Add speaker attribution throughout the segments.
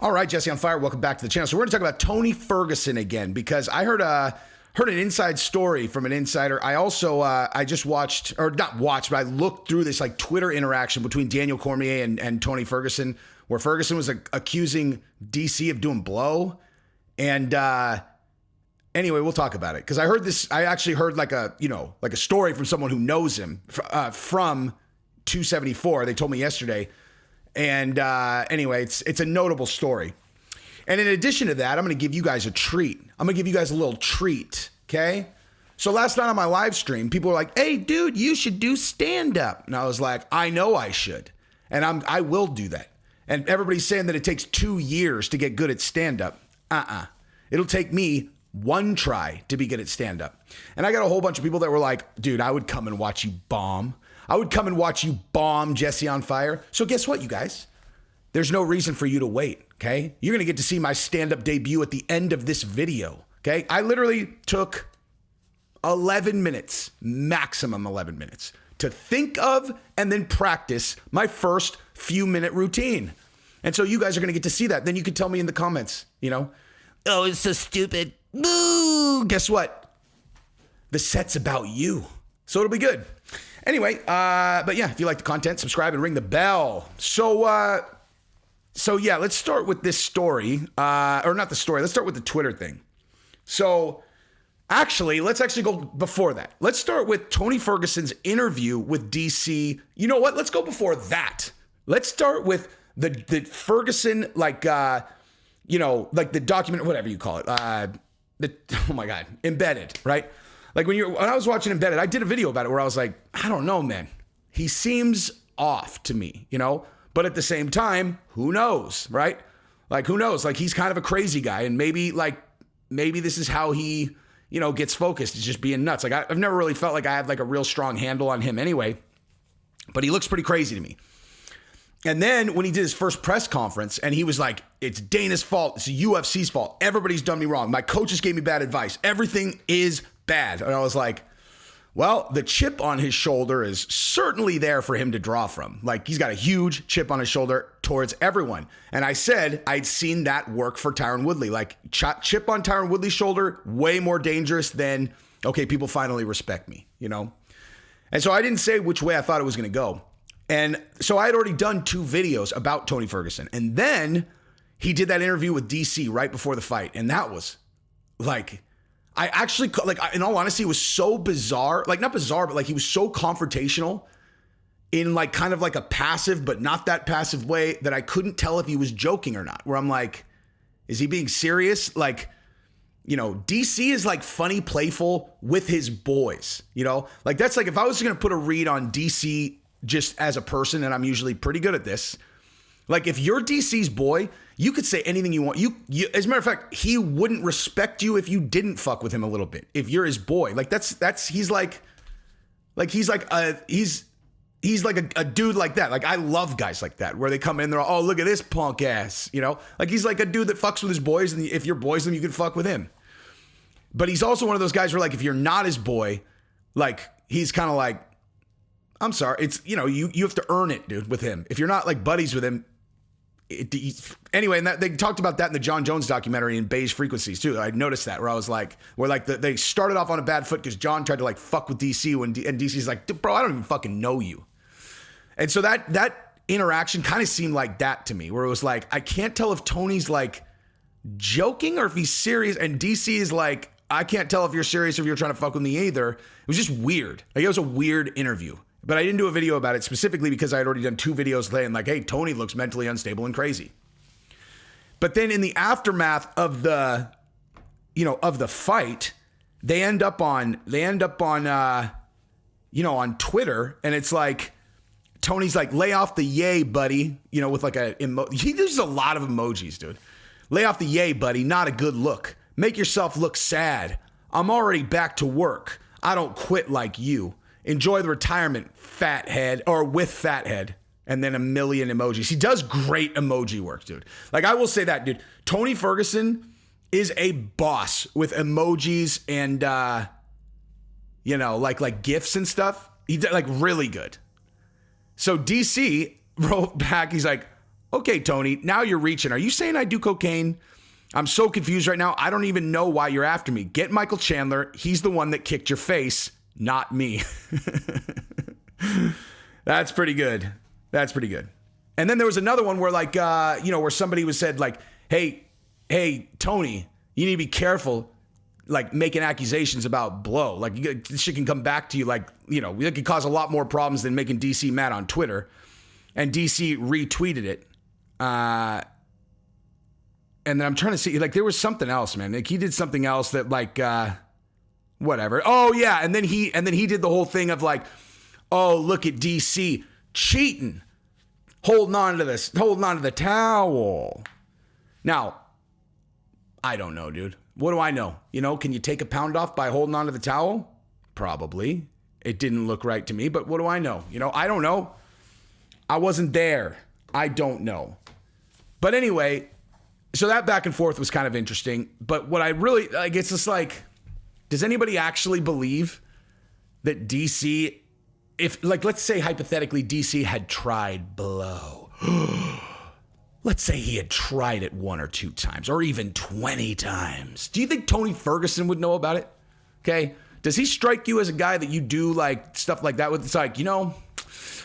Speaker 1: All right, Jesse on Fire, welcome back to the channel. So we're going to talk about Tony Ferguson again because I heard an inside story from an insider. I also I just watched, or not watched, but I looked through this like Twitter interaction between Daniel Cormier and Tony Ferguson, where Ferguson was accusing DC of doing blow. And anyway, we'll talk about it because I heard this. I actually heard like a story from someone who knows him from 274. They told me yesterday. And anyway, it's a notable story. And in addition to that, I'm going to give you guys a treat. I'm going to give you guys a little treat, okay? So last night on my live stream, people were like, hey, dude, you should do stand-up. And I was like, I know I should. And I will do that. And everybody's saying that it takes 2 years to get good at stand-up. It'll take me one try to be good at stand-up. And I got a whole bunch of people that were like, dude, I would come and watch you bomb. I would come and watch you bomb Jesse on Fire. So guess what, you guys? There's no reason for you to wait, okay? You're going to get to see my stand-up debut at the end of this video, okay? I literally took 11 minutes, maximum 11 minutes, to think of and then practice my first few-minute routine. And so you guys are going to get to see that. Then you can tell me in the comments, oh, it's so stupid. Boo! Guess what? The set's about you. So it'll be good. Anyway, but yeah, if you like the content, subscribe and ring the bell. So yeah, let's start with this story, or not the story. Let's start with the Twitter thing. So let's actually go before that. Let's start with Tony Ferguson's interview with DC. You know what? Let's go before that. Let's start with the Ferguson, like the document, whatever you call it. Oh my God, Embedded, right? Like when I was watching Embedded, I did a video about it where I was like, I don't know, man. He seems off to me, But at the same time, who knows, right? Like, who knows? Like, he's kind of a crazy guy. And maybe this is how he, gets focused. It's just being nuts. Like, I've never really felt like I had like a real strong handle on him anyway. But he looks pretty crazy to me. And then when he did his first press conference and he was like, it's Dana's fault. It's the UFC's fault. Everybody's done me wrong. My coaches gave me bad advice. Everything is bad. And I was like, well, the chip on his shoulder is certainly there for him to draw from. Like, he's got a huge chip on his shoulder towards everyone. And I said I'd seen that work for Tyron Woodley. Like, chip on Tyron Woodley's shoulder, way more dangerous than, okay, people finally respect me, And so I didn't say which way I thought it was going to go. And so I had already done 2 videos about Tony Ferguson. And then he did that interview with DC right before the fight. And that was like, I actually, in all honesty, it was so bizarre, like not bizarre, but like he was so confrontational in like kind of like a passive, but not that passive way that I couldn't tell if he was joking or not, where I'm like, is he being serious? Like, DC is like funny, playful with his boys, like that's like, if I was going to put a read on DC just as a person, and I'm usually pretty good at this, like if you're DC's boy, you could say anything you want. You as a matter of fact, he wouldn't respect you if you didn't fuck with him a little bit. If you're his boy, like he's like a dude like that. Like I love guys like that, where they come in, they're all, oh, look at this punk ass, like he's like a dude that fucks with his boys, and if you're boys them, you can fuck with him. But he's also one of those guys where like if you're not his boy, like he's kind of like, I'm sorry, it's you have to earn it, dude, with him. If you're not like buddies with him. Anyway, and they talked about that in the John Jones documentary in Beige Frequencies too. I noticed that where I was like, they started off on a bad foot because John tried to like fuck with DC and DC's like, bro, I don't even fucking know you. And so that interaction kind of seemed like that to me, where it was like, I can't tell if Tony's like joking or if he's serious, and DC is like, I can't tell if you're serious or if you're trying to fuck with me either. It was just weird. Like it was a weird interview. But I didn't do a video about it specifically because I had already done 2 videos saying like, hey, Tony looks mentally unstable and crazy. But then in the aftermath of the fight, they end up on on Twitter, and it's like, Tony's like, lay off the yay, buddy, with like he uses a lot of emojis, dude. Lay off the yay, buddy, not a good look. Make yourself look sad. I'm already back to work. I don't quit like you. Enjoy the retirement, fathead, or with fathead, and then a million emojis. He does great emoji work, dude. Like, I will say that, dude. Tony Ferguson is a boss with emojis and, like GIFs and stuff. He did, like, really good. So DC wrote back, he's like, Okay, Tony, now you're reaching. Are you saying I do cocaine? I'm so confused right now. I don't even know why you're after me. Get Michael Chandler. He's the one that kicked your face, not me. That's pretty good. That's pretty good. And then there was another one where like, where somebody was said like, hey, Tony, you need to be careful, like making accusations about blow. Like this shit can come back to you. Like, it could cause a lot more problems than making DC mad on Twitter. And DC retweeted it. And then I'm trying to see, like, there was something else, man. Like he did something else that like, whatever. Oh yeah. And then he did the whole thing of like, oh, look at DC cheating, holding on to the towel. Now, I don't know, dude. What do I know? Can you take a pound off by holding on to the towel? Probably. It didn't look right to me, but what do I know? I don't know. I wasn't there. I don't know. But anyway, so that back and forth was kind of interesting. But what I really, like, it's just like, does anybody actually believe that DC, if, like, let's say hypothetically DC had tried blow. Let's say he had tried it 1 or 2 times or even 20 times. Do you think Tony Ferguson would know about it? Okay. Does he strike you as a guy that you do like stuff like that with? It's like, I'm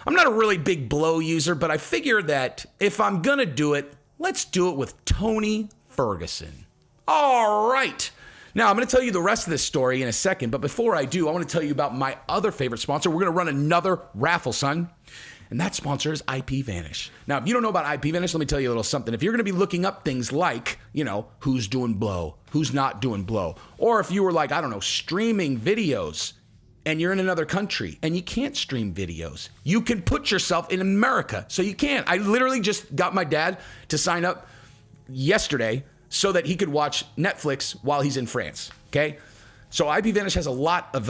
Speaker 1: not a really big blow user, but I figure that if I'm going to do it, let's do it with Tony Ferguson. All right. Now, I'm going to tell you the rest of this story in a second, but before I do, I want to tell you about my other favorite sponsor. We're going to run another raffle, son. And that sponsor is IPVanish. Now, if you don't know about IPVanish, let me tell you a little something. If you're going to be looking up things like, who's doing blow, who's not doing blow, or if you were like, I don't know, streaming videos and you're in another country and you can't stream videos, you can put yourself in America. So you can. I literally just got my dad to sign up yesterday so that he could watch Netflix while he's in France. Okay. So IPVanish has a lot of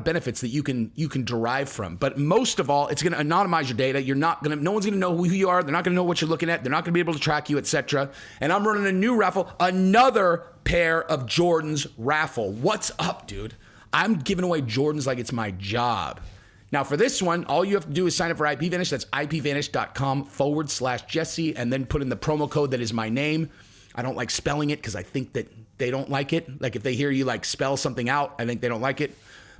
Speaker 1: benefits that you can derive from, but most of all, it's going to anonymize your data. No one's going to know who you are. They're not going to know what you're looking at. They're not going to be able to track you, etc. And I'm running a new raffle, another pair of Jordans raffle. What's up, dude? I'm giving away Jordans like it's my job. Now for this one, all you have to do is sign up for IPVanish. That's ipvanish.com/Jesse, and then put in the promo code that is my name. I don't like spelling it because I think that they don't like it. Like if they hear you like spell something out, I think they don't like it.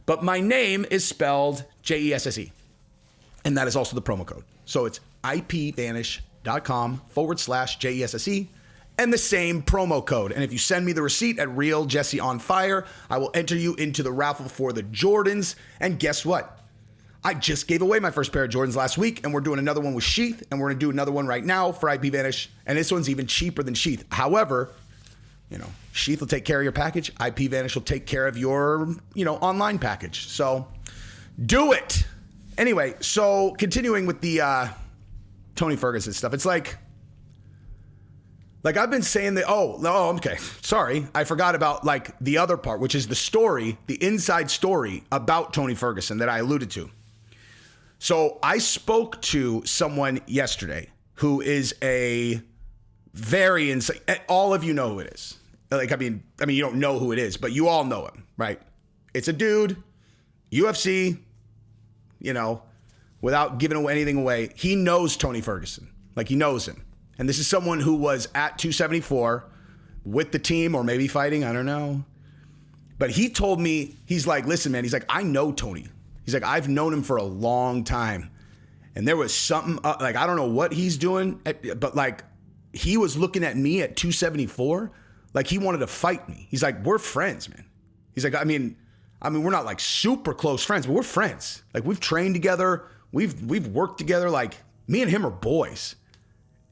Speaker 1: But my name is spelled Jesse. And that is also the promo code. So it's ipvanish.com/Jesse and the same promo code. And if you send me the receipt at Real Jesse on Fire, I will enter you into the raffle for the Jordans. And guess what? I just gave away my first pair of Jordans last week, and we're doing another one with Sheath, and we're going to do another one right now for IPVanish, and this one's even cheaper than Sheath. However, Sheath will take care of your package. IPVanish will take care of your, online package. So do it. Anyway, so continuing with the Tony Ferguson stuff, it's like I've been saying that, okay, sorry. I forgot about like the other part, which is the story, the inside story about Tony Ferguson that I alluded to. So I spoke to someone yesterday who is a very insane, all of you know who it is. Like, I mean, you don't know who it is, but you all know him, right? It's a dude, UFC, without giving anything away. He knows Tony Ferguson. Like, he knows him. And this is someone who was at 274 with the team or maybe fighting, I don't know. But he told me, he's like, listen, man, he's like, I know Tony. He's like, I've known him for a long time. And there was something, like, I don't know what he's doing, but like, he was looking at me at 274, like he wanted to fight me. He's like, we're friends, man. He's like, I mean, we're not like super close friends, but we're friends. Like, we've trained together. We've worked together. Like, me and him are boys.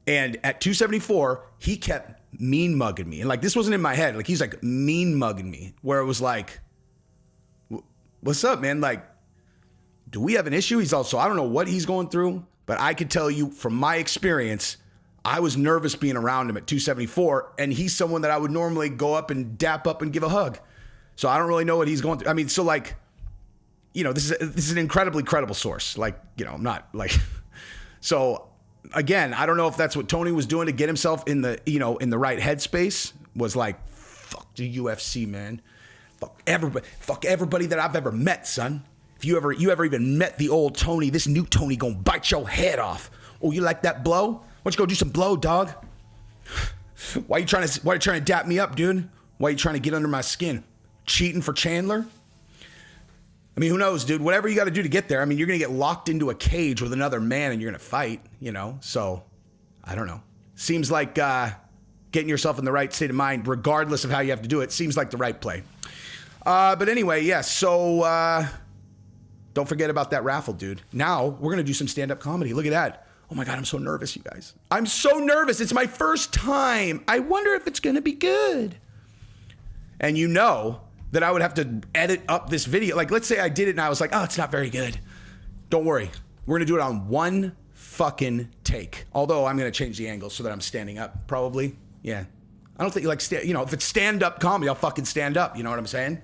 Speaker 1: And at 274, he kept mean mugging me. And like, this wasn't in my head. Like, he's like mean mugging me, where it was like, what's up, man? Like, do we have an issue? He's also, I don't know what he's going through, but I could tell you from my experience, I was nervous being around him at 274, and he's someone that I would normally go up and dap up and give a hug. So I don't really know what he's going through. I mean, so like, this is an incredibly credible source. Like, I'm not like, so again, I don't know if that's what Tony was doing to get himself in the, in the right headspace, was like, fuck the UFC, man. Fuck everybody that I've ever met, son. If you ever even met the old Tony, this new Tony gonna bite your head off. Oh, you like that blow? don't you go do some blow, dog? Why you trying to dap me up, dude? Why you trying to get under my skin? Cheating for Chandler? I mean, who knows, dude? Whatever you got to do to get there. I mean, you're going to get locked into a cage with another man and you're going to fight, So, I don't know. Seems like getting yourself in the right state of mind, regardless of how you have to do it, seems like the right play. But anyway, yeah, so don't forget about that raffle, dude. Now, we're going to do some stand-up comedy. Look at that. Oh my God, I'm so nervous, you guys. I'm so nervous. It's my first time. I wonder if it's going to be good. And you know that I would have to edit up this video. Like, let's say I did it and I was like, oh, it's not very good. Don't worry. We're going to do it on one fucking take. Although I'm going to change the angle so that I'm standing up, probably. Yeah. I don't think you like, if it's stand-up comedy, I'll fucking stand up. You know what I'm saying?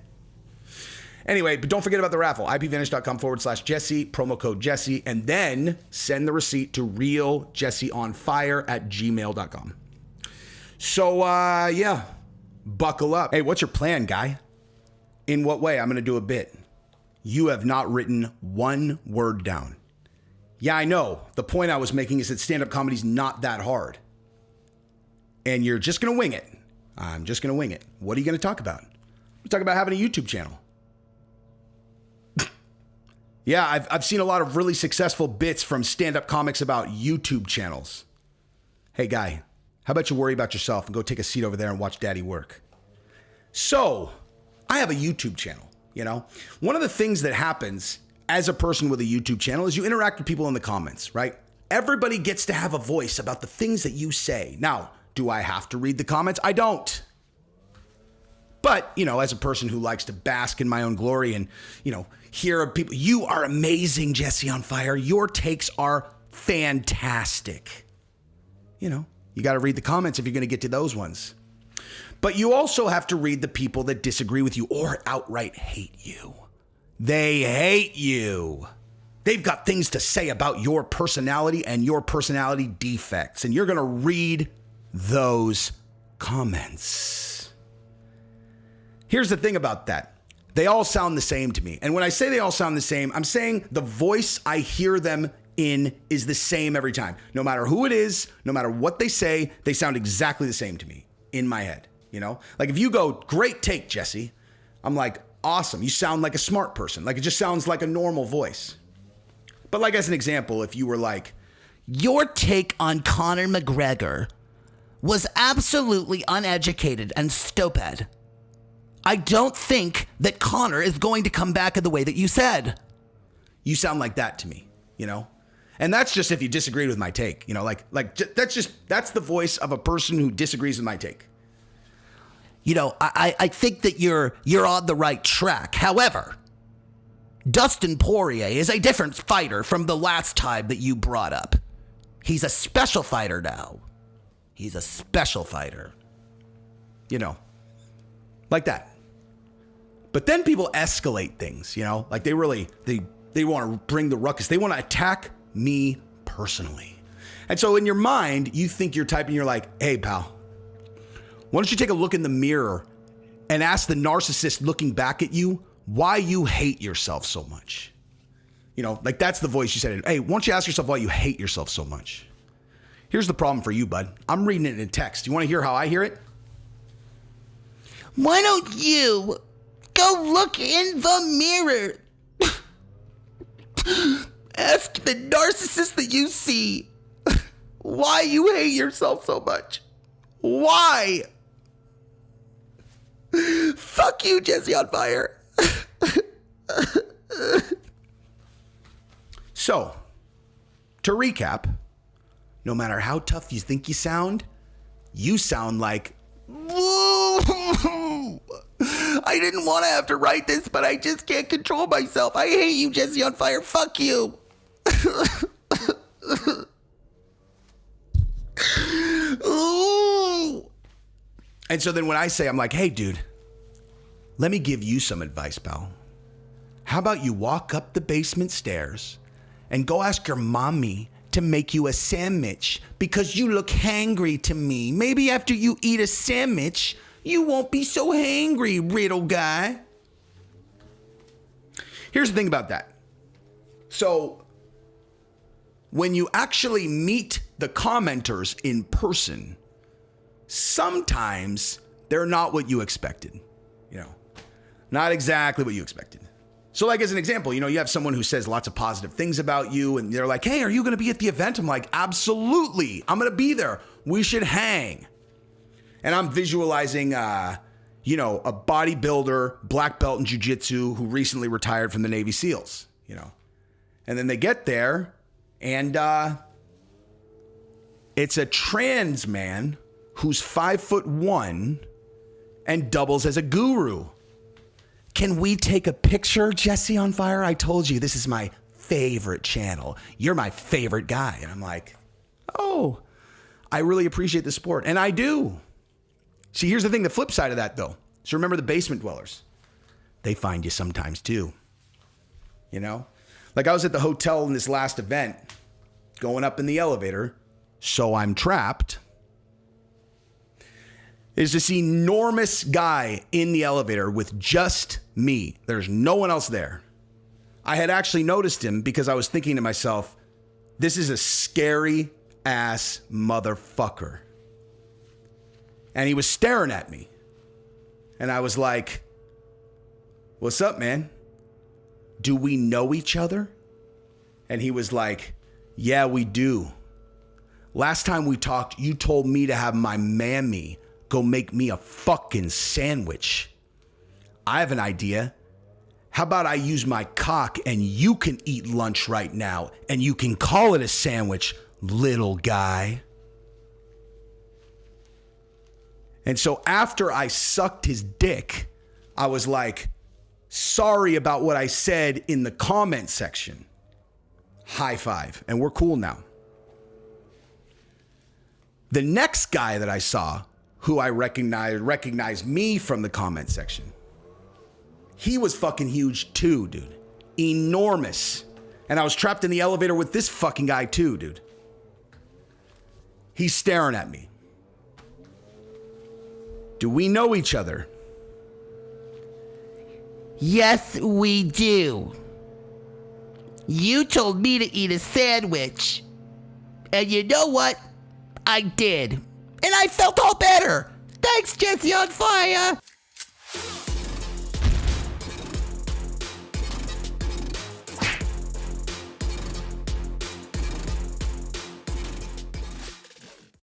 Speaker 1: Anyway, but don't forget about the raffle. IPVanish.com/Jesse, promo code Jesse, and then send the receipt to realjesseonfire@gmail.com. So, yeah, buckle up. Hey, what's your plan, guy? In what way? I'm going to do a bit. You have not written one word down. Yeah, I know. The point I was making is that stand-up comedy is not that hard. And you're just going to wing it. I'm just going to wing it. What are you going to talk about? We're talking about having a YouTube channel. Yeah, I've seen a lot of really successful bits from stand-up comics about YouTube channels. Hey, guy, how about you worry about yourself and go take a seat over there and watch Daddy work? So, I have a YouTube channel, One of the things that happens as a person with a YouTube channel is you interact with people in the comments, right? Everybody gets to have a voice about the things that you say. Now, do I have to read the comments? I don't. But, as a person who likes to bask in my own glory and, hear people, you are amazing, Jesse on Fire. Your takes are fantastic. You got to read the comments if you're going to get to those ones. But you also have to read the people that disagree with you or outright hate you. They hate you. They've got things to say about your personality and your personality defects, and you're going to read those comments. Here's the thing about that. They all sound the same to me. And when I say they all sound the same, I'm saying the voice I hear them in is the same every time. No matter who it is, no matter what they say, they sound exactly the same to me in my head. Like if you go, great take, Jesse, I'm like, awesome. You sound like a smart person. Like it just sounds like a normal voice. But like as an example, if you were like,
Speaker 2: your take on Conor McGregor was absolutely uneducated and stupid. I don't think that Conor is going to come back in the way that you said.
Speaker 1: You sound like that to me, And that's just if you disagreed with my take, that's the voice of a person who disagrees with my take.
Speaker 2: I think that you're on the right track. However, Dustin Poirier is a different fighter from the last time that you brought up. He's a special fighter now. He's a special fighter.
Speaker 1: Like that. But then people escalate things, like they want to bring the ruckus. They want to attack me personally. And so in your mind, you think you're typing, you're like, hey, pal, why don't you take a look in the mirror and ask the narcissist looking back at you why you hate yourself so much? Like that's the voice you said. Hey, why don't you ask yourself why you hate yourself so much? Here's the problem for you, bud. I'm reading it in text. You want to hear how I hear it?
Speaker 2: Why don't you go look in the mirror? Ask the narcissist that you see why you hate yourself so much. Why? Fuck you, Jesse on Fire.
Speaker 1: So, to recap, no matter how tough you think you sound like,
Speaker 2: I didn't want to have to write this, but I just can't control myself. I hate you, Jesse on Fire. Fuck you.
Speaker 1: Ooh. And so then when I say, I'm like, hey, dude, let me give you some advice, pal. How about you walk up the basement stairs and go ask your mommy to make you a sandwich because you look hangry to me. Maybe after you eat a sandwich, you won't be so hangry, riddle guy. Here's the thing about that. So when you actually meet the commenters in person, sometimes they're not what you expected. Not exactly what you expected. So like as an example, you have someone who says lots of positive things about you and they're like, hey, are you going to be at the event? I'm like, absolutely. I'm going to be there. We should hang. And I'm visualizing, a bodybuilder, black belt in jiu-jitsu who recently retired from the Navy SEALs, And then they get there and it's a trans man who's 5'1" and doubles as a guru. Can we take a picture, Jesse on Fire? I told you this is my favorite channel. You're my favorite guy. And I'm like, oh, I really appreciate the support. And I do. See, here's the thing, the flip side of that though. So remember the basement dwellers. They find you sometimes too. Like I was at the hotel in this last event, going up in the elevator, so I'm trapped. There's this enormous guy in the elevator with just me. There's no one else there. I had actually noticed him because I was thinking to myself, this is a scary ass motherfucker. And he was staring at me. And I was like, what's up, man? Do we know each other? And he was like, yeah, we do. Last time we talked, you told me to have my mammy go make me a fucking sandwich. I have an idea. How about I use my cock and you can eat lunch right now and you can call it a sandwich, little guy. And so after I sucked his dick, I was like, sorry about what I said in the comment section. High five. And we're cool now. The next guy that I saw, who I recognized me from the comment section. He was fucking huge too, dude. Enormous. And I was trapped in the elevator with this fucking guy too, dude. He's staring at me. Do we know each other?
Speaker 2: Yes, we do. You told me to eat a sandwich. And you know what? I did. And I felt all better. Thanks, Jesse on Fire.